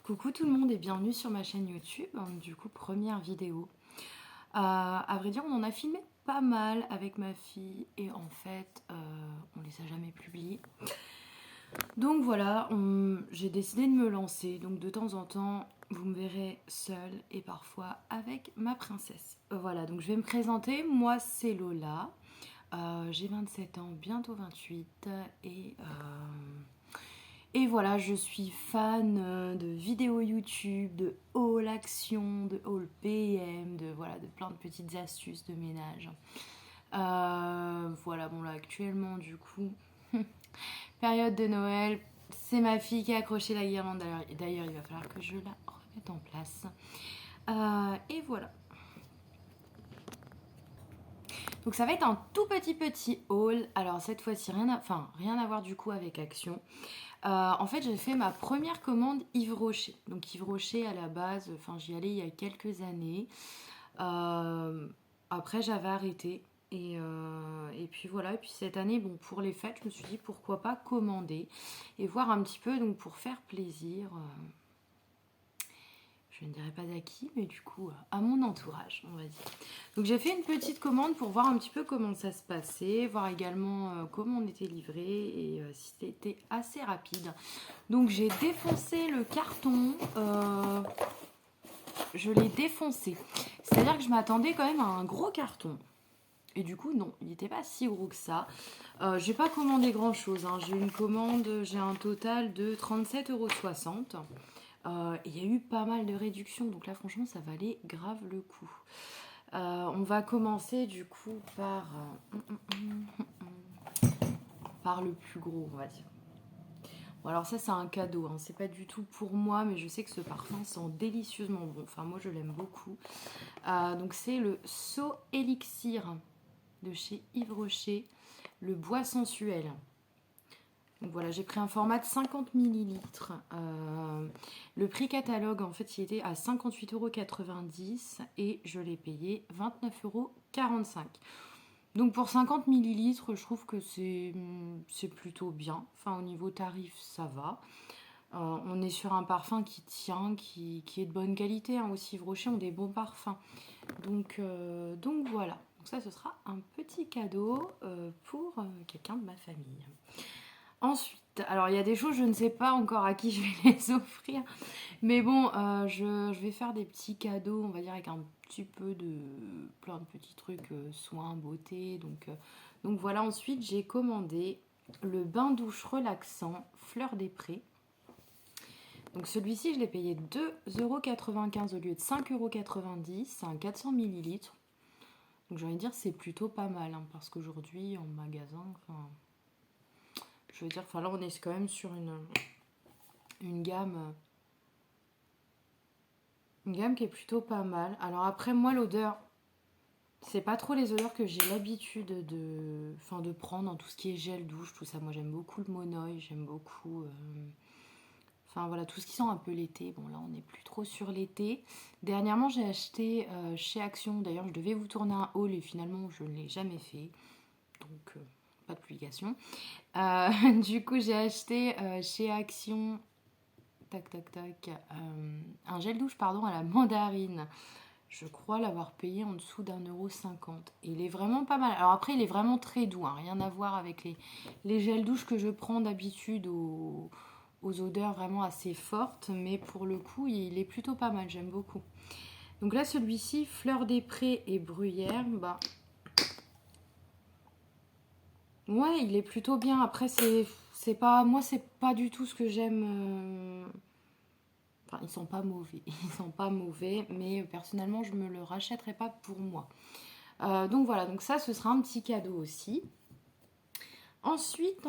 Coucou tout le monde et bienvenue sur ma chaîne YouTube. Du coup, première vidéo. À vrai dire, on en a filmé pas mal avec ma fille et en fait, on les a jamais publiés. Donc voilà, j'ai décidé de me lancer. Donc de temps en temps, vous me verrez seule et parfois avec ma princesse. Voilà, donc je vais me présenter. Moi, c'est Lola. J'ai 27 ans, bientôt 28 et voilà, je suis fan de vidéos YouTube, de haul action, de haul PM, voilà, de plein de petites astuces de ménage. Voilà, bon là actuellement du coup, période de Noël, c'est ma fille qui a accroché la guirlande. D'ailleurs, il va falloir que je la remette en place. Et voilà. Donc ça va être un tout petit haul. Alors cette fois-ci, rien à voir du coup avec Action. En fait, j'ai fait ma première commande Yves Rocher. Donc Yves Rocher, à la base, j'y allais il y a quelques années. Après, j'avais arrêté. Et puis voilà, et puis cette année, bon, pour les fêtes, je me suis dit pourquoi pas commander et voir un petit peu, donc pour faire plaisir. Je ne dirais pas à qui, mais du coup à mon entourage, on va dire. Donc j'ai fait une petite commande pour voir un petit peu comment ça se passait, voir également comment on était livré et si c'était assez rapide. Donc j'ai défoncé le carton, je l'ai défoncé. C'est-à-dire que je m'attendais quand même à un gros carton. Et du coup, non, il n'était pas si gros que ça. J'ai pas commandé grand chose. J'ai une commande, j'ai un total de 37,60 €. Il y a eu pas mal de réductions, donc là franchement ça valait grave le coup. On va commencer du coup par le plus gros, on va dire. Bon, alors ça c'est un cadeau, c'est pas du tout pour moi, mais je sais que ce parfum sent délicieusement bon. Enfin moi je l'aime beaucoup. Donc c'est le So Elixir de chez Yves Rocher, le bois sensuel. Donc voilà, j'ai pris un format de 50 ml. Le prix catalogue, en fait, il était à 58,90 € et je l'ai payé 29,45 €. Donc pour 50 ml, je trouve que c'est plutôt bien. Enfin, au niveau tarif, ça va. On est sur un parfum qui tient, qui est de bonne qualité. Aussi, Yves Rocher ont des bons parfums. Donc voilà. Donc ça, ce sera un petit cadeau pour quelqu'un de ma famille. Ensuite, alors il y a des choses, je ne sais pas encore à qui je vais les offrir. Mais bon, je vais faire des petits cadeaux, on va dire, avec un petit peu de plein de petits trucs, soins, beauté. Donc voilà, ensuite j'ai commandé le bain douche relaxant Fleur des Prés. Donc celui-ci, je l'ai payé 2,95 € au lieu de 5,90 €. C'est un 400 ml. Donc j'ai envie de dire c'est plutôt pas mal, parce qu'aujourd'hui en magasin, je veux dire, là on est quand même sur une gamme qui est plutôt pas mal. Alors après, moi l'odeur, c'est pas trop les odeurs que j'ai l'habitude de prendre dans tout ce qui est gel douche, tout ça. Moi j'aime beaucoup le monoï, j'aime beaucoup voilà, tout ce qui sent un peu l'été. Bon là on n'est plus trop sur l'été. Dernièrement j'ai acheté chez Action, d'ailleurs je devais vous tourner un haul et finalement je ne l'ai jamais fait, donc pas de publication. Du coup j'ai acheté chez Action un gel douche à la mandarine. Je crois l'avoir payé en dessous d'1,50 €. Et il est vraiment pas mal. Alors après, il est vraiment très doux, rien à voir avec les gels douche que je prends d'habitude aux odeurs vraiment assez fortes. Mais pour le coup, il est plutôt pas mal, j'aime beaucoup. Donc là, celui-ci, Fleur des Prés et Bruyère, ouais, il est plutôt bien. Après, c'est pas du tout ce que j'aime. Enfin, ils sont pas mauvais, mais personnellement, je me le rachèterai pas pour moi. Donc voilà, donc ça, ce sera un petit cadeau aussi. Ensuite,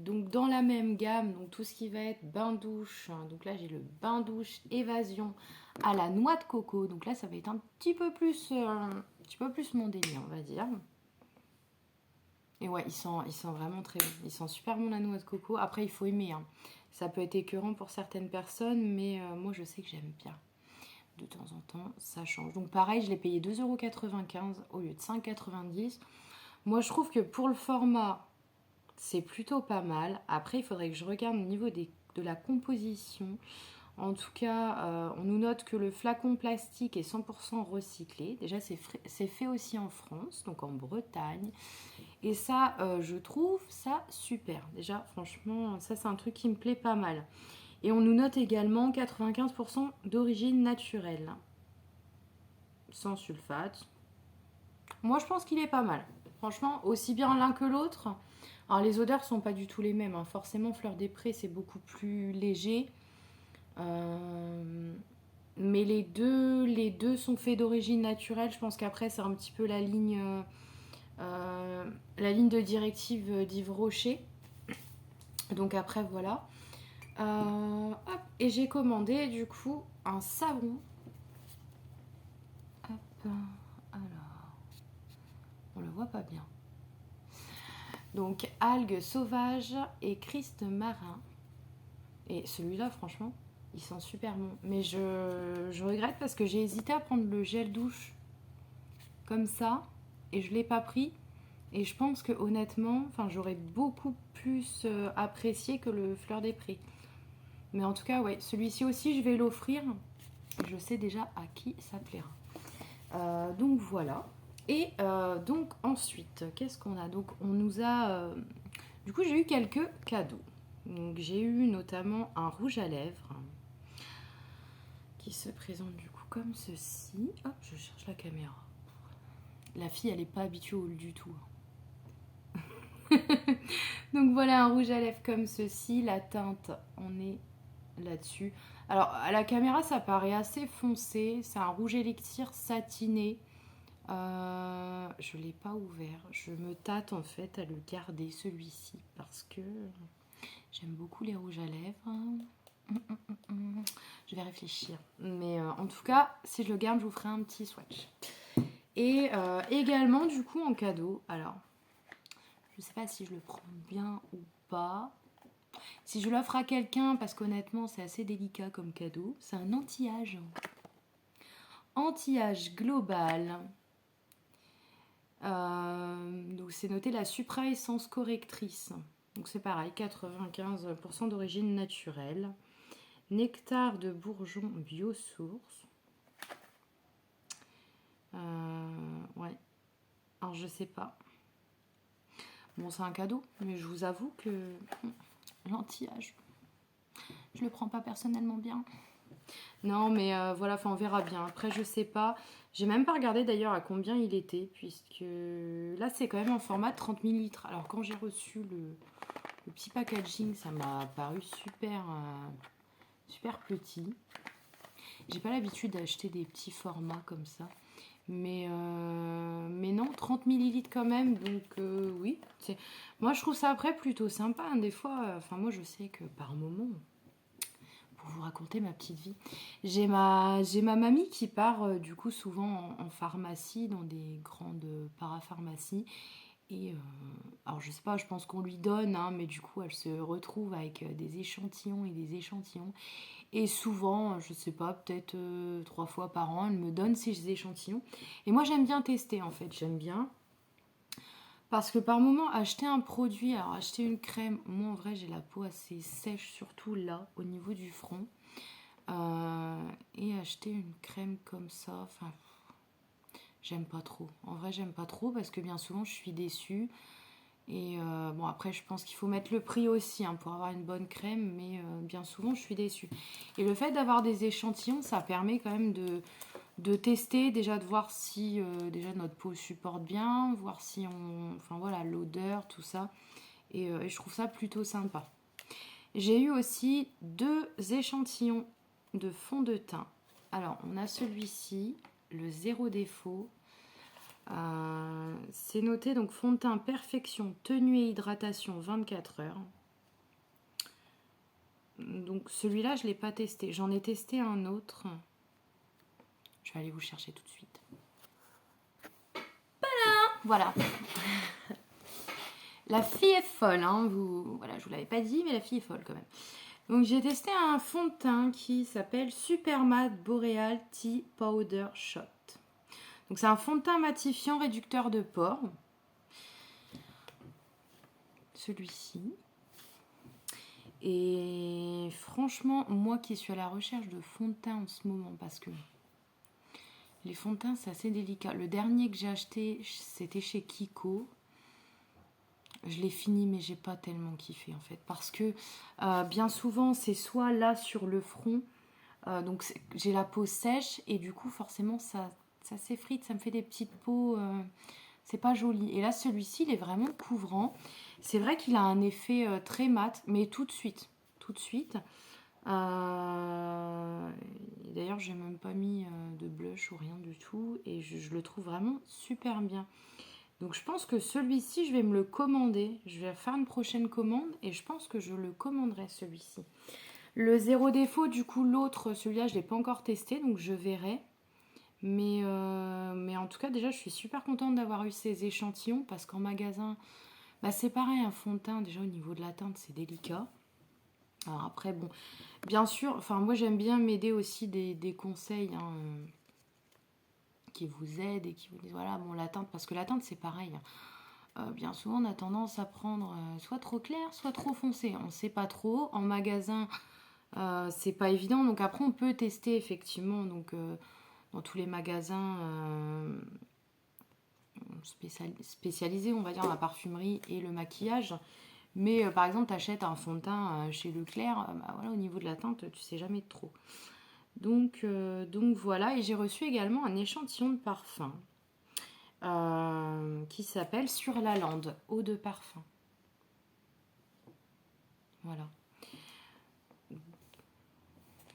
donc dans la même gamme, donc tout ce qui va être bain douche. Donc là, j'ai le bain douche Évasion à la noix de coco. Donc là, ça va être un petit peu plus mon délire, on va dire. Et ouais, il sent vraiment très bon. Il sent super bon la noix de coco. Après, il faut aimer. Ça peut être écœurant pour certaines personnes, mais moi, je sais que j'aime bien. De temps en temps, ça change. Donc pareil, je l'ai payé 2,95 € au lieu de 5,90 €. Moi, je trouve que pour le format, c'est plutôt pas mal. Après, il faudrait que je regarde au niveau de la composition. En tout cas, on nous note que le flacon plastique est 100% recyclé. Déjà, c'est fait aussi en France, donc en Bretagne. Et ça, je trouve ça super. Déjà, franchement, ça, c'est un truc qui me plaît pas mal. Et on nous note également 95% d'origine naturelle, sans sulfate. Moi, je pense qu'il est pas mal. Franchement, aussi bien l'un que l'autre. Alors, les odeurs sont pas du tout les mêmes, hein. Forcément, Fleur des Prés, c'est beaucoup plus léger. Mais les deux sont faits d'origine naturelle. Je pense qu'après, c'est un petit peu la ligne de directive d'Yves Rocher. Donc après, voilà. Hop. Et j'ai commandé, du coup, un savon. Hop. Alors, on le voit pas bien. Donc, algues sauvages et Christ marin. Et celui-là, franchement, il sent super bon. Mais je regrette parce que j'ai hésité à prendre le gel douche comme ça. Et je ne l'ai pas pris. Et je pense que honnêtement, j'aurais beaucoup plus apprécié que le Fleur des Prés. Mais en tout cas, ouais, celui-ci aussi, je vais l'offrir. Je sais déjà à qui ça plaira. Donc voilà. Et donc ensuite, qu'est-ce qu'on a? Donc on nous a... du coup, j'ai eu quelques cadeaux. Donc j'ai eu notamment un rouge à lèvres qui se présente du coup comme ceci. Hop, je cherche la caméra. La fille, elle n'est pas habituée au du tout. Donc voilà un rouge à lèvres comme ceci. La teinte, on est là-dessus. Alors à la caméra, ça paraît assez foncé. C'est un rouge élixir satiné. Je ne l'ai pas ouvert. Je me tâte en fait à le garder celui-ci parce que j'aime beaucoup les rouges à lèvres. Je vais réfléchir. Mais en tout cas, si je le garde, je vous ferai un petit swatch. Et également, du coup, en cadeau. Alors, je ne sais pas si je le prends bien ou pas. Si je l'offre à quelqu'un, parce qu'honnêtement, c'est assez délicat comme cadeau, c'est un anti-âge. Anti-âge global. Donc c'est noté la supra-essence correctrice. Donc c'est pareil, 95% d'origine naturelle. Nectar de bourgeon biosource. Ouais. Alors je sais pas. Bon, c'est un cadeau, mais je vous avoue que l'anti-âge, je le prends pas personnellement bien. Non, mais voilà, on verra bien. Après, je sais pas. J'ai même pas regardé d'ailleurs à combien il était, puisque là, c'est quand même en format 30 ml. Alors, quand j'ai reçu le petit packaging, ça m'a paru super petit. J'ai pas l'habitude d'acheter des petits formats comme ça. Mais non, 30 ml quand même, donc oui. Moi, je trouve ça après plutôt sympa, hein. Des fois, moi, je sais que par moment, pour vous raconter ma petite vie, j'ai ma mamie qui part du coup souvent en pharmacie, dans des grandes parapharmacies. Et alors, je sais pas, je pense qu'on lui donne, hein, mais du coup, elle se retrouve avec des échantillons et des échantillons. Et souvent, je sais pas, peut-être 3 fois par an, elle me donne ces échantillons. Et moi, j'aime bien tester, en fait. J'aime bien. Parce que par moment, acheter un produit, alors acheter une crème, moi, en vrai, j'ai la peau assez sèche, surtout là, au niveau du front. Et acheter une crème comme ça, j'aime pas trop. En vrai, j'aime pas trop parce que bien souvent, je suis déçue. Et bon, après, je pense qu'il faut mettre le prix aussi, hein, pour avoir une bonne crème, mais bien souvent, je suis déçue. Et le fait d'avoir des échantillons, ça permet quand même de tester, déjà de voir si déjà notre peau supporte bien, voir si enfin voilà, l'odeur, tout ça. Et je trouve ça plutôt sympa. J'ai eu aussi 2 échantillons de fond de teint. Alors, on a celui-ci, le zéro défaut. C'est noté donc fond de teint perfection, tenue et hydratation 24 heures. Donc celui-là, je ne l'ai pas testé. J'en ai testé un autre. Je vais aller vous chercher tout de suite. Voilà. La fille est folle, hein. Voilà, je vous l'avais pas dit, mais la fille est folle quand même. Donc j'ai testé un fond de teint qui s'appelle Super Matte Boreal Tea Powder Shot. Donc c'est un fond de teint matifiant réducteur de pores. Celui-ci. Et franchement, moi qui suis à la recherche de fond de teint en ce moment, parce que les fonds de teint, c'est assez délicat. Le dernier que j'ai acheté, c'était chez Kiko. Je l'ai fini, mais j'ai pas tellement kiffé en fait. Parce que bien souvent, c'est soit là sur le front, donc j'ai la peau sèche, et du coup, forcément, ça s'effrite, ça me fait des petites peaux. C'est pas joli. Et là, celui-ci, il est vraiment couvrant. C'est vrai qu'il a un effet très mat, mais tout de suite. Tout de suite. D'ailleurs, j'ai même pas mis de blush ou rien du tout. Et je le trouve vraiment super bien. Donc, je pense que celui-ci, je vais me le commander. Je vais faire une prochaine commande. Et je pense que je le commanderai, celui-ci. Le zéro défaut, du coup, l'autre, celui-là, je ne l'ai pas encore testé. Donc, je verrai. Mais en tout cas, déjà, je suis super contente d'avoir eu ces échantillons. Parce qu'en magasin, bah, c'est pareil, un fond de teint. Déjà, au niveau de la teinte, c'est délicat. Alors après, bon, bien sûr, enfin moi j'aime bien m'aider aussi des conseils qui vous aident et qui vous disent voilà, bon la teinte, parce que la teinte c'est pareil. Bien souvent on a tendance à prendre soit trop clair, soit trop foncé. On ne sait pas trop. En magasin, c'est pas évident. Donc après on peut tester effectivement donc, dans tous les magasins spécialisés, on va dire, dans la parfumerie et le maquillage. Mais par exemple, tu achètes un fond de teint chez Leclerc, bah, voilà, au niveau de la teinte, tu sais jamais trop. Donc voilà, et j'ai reçu également un échantillon de parfum qui s'appelle Sur la Lande, eau de parfum. Voilà.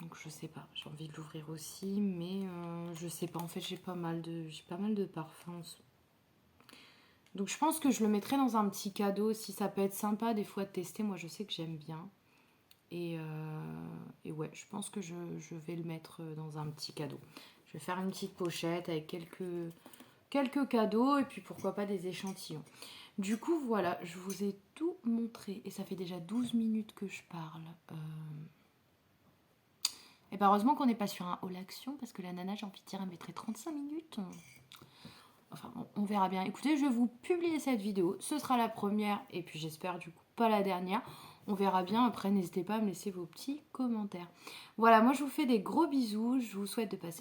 Donc je sais pas, j'ai envie de l'ouvrir aussi, mais je sais pas. En fait, j'ai pas mal de parfums. Donc je pense que je le mettrai dans un petit cadeau, si ça peut être sympa des fois de tester. Moi, je sais que j'aime bien. Et ouais, je pense que je vais le mettre dans un petit cadeau. Je vais faire une petite pochette avec quelques cadeaux et puis pourquoi pas des échantillons. Du coup, voilà, je vous ai tout montré. Et ça fait déjà 12 minutes que je parle. Et ben heureusement qu'on n'est pas sur un haul action parce que la nana, j'ai envie de dire, elle mettrait 35 minutes. Enfin, on verra bien. Écoutez, je vais vous publier cette vidéo. Ce sera la première et puis j'espère du coup pas la dernière. On verra bien. Après, n'hésitez pas à me laisser vos petits commentaires. Voilà, moi je vous fais des gros bisous. Je vous souhaite de passer